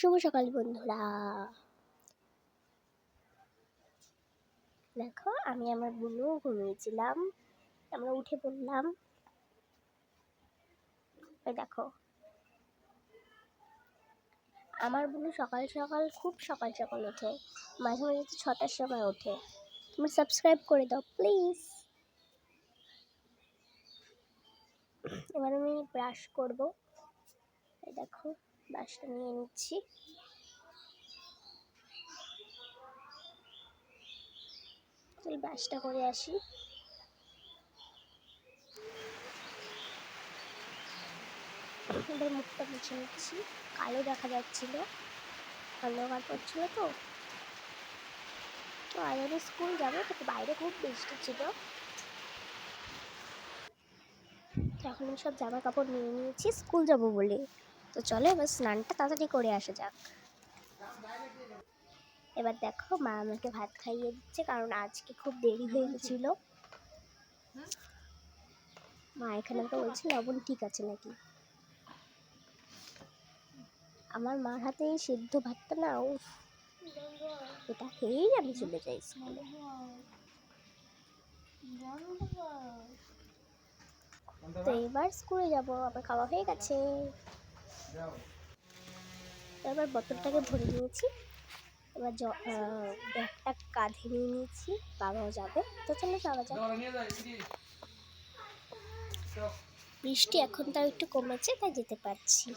শুভ সকাল বন্ধুরা। দেখো আমি আমার বুনু ঘুমিয়েছিলাম, আমরা উঠে পড়লাম। দেখো আমার বুনু সকাল সকাল খুব সকাল সকাল ওঠে, মাঝে মাঝে তো 6টার সময় ওঠে। তুমি সাবস্ক্রাইব করে দাও প্লিজ। এবার আমি ব্রাশ করব। দেখো ব্রাশটা নিয়ে নিচ্ছি। ব্রাশটা করে আসি। এবার মুখটা মুছে নিচ্ছি, কালো দেখা যাচ্ছিল, অন্ধকার পড়ছিল তো আজ আমি স্কুল যাবো, কিন্তু বাইরে খুব বৃষ্টি ছিল। এখন আমি সব জামা কাপড় নিয়ে নিয়েছি স্কুল যাব বলে। তো চলো এবার স্নানটা তাড়াতাড়ি করে আসা যাক। এবার দেখো মা আমাকে ভাত খাইয়ে দিচ্ছে, কারণ আজকে খুব দেরি হয়ে গেছিল। মা এখানে আমাকে বলছে লবণ ঠিক আছে নাকি। আমার মার হাতে এই সেদ্ধ ভাতটা না, এটা খেয়েই আমি চলে যাই স্কুলে। তো এবার স্কুলে যাব, আমার খাওয়া হয়ে গেছে। এবার বোতলটাকে ভরে নিয়েছি, এবার ব্যাগটা কাঁধে নিয়ে নিয়েছি, বাবাও যাবে। তো চলো যাওয়া যাক। বৃষ্টি এখন তাও একটু কমেছে, তাই যেতে পারছি।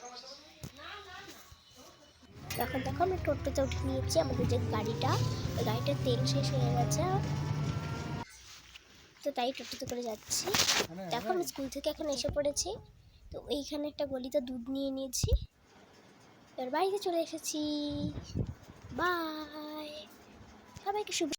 এখন দেখো আমরা টোটোতে উঠে নিয়েছি, আমাদের যে গাড়িটা, ওই গাড়িটার তেল শেষ হয়ে গেছে, তো তাই টোটোতে করে যাচ্ছি। দেখো আমি স্কুল থেকে এখন এসে পড়েছি। তো এইখানে একটা গলিতে দুধ নিয়ে নিয়েছি, এবার বাড়িতে চলে এসেছি। বাই, সবাইকে শুভ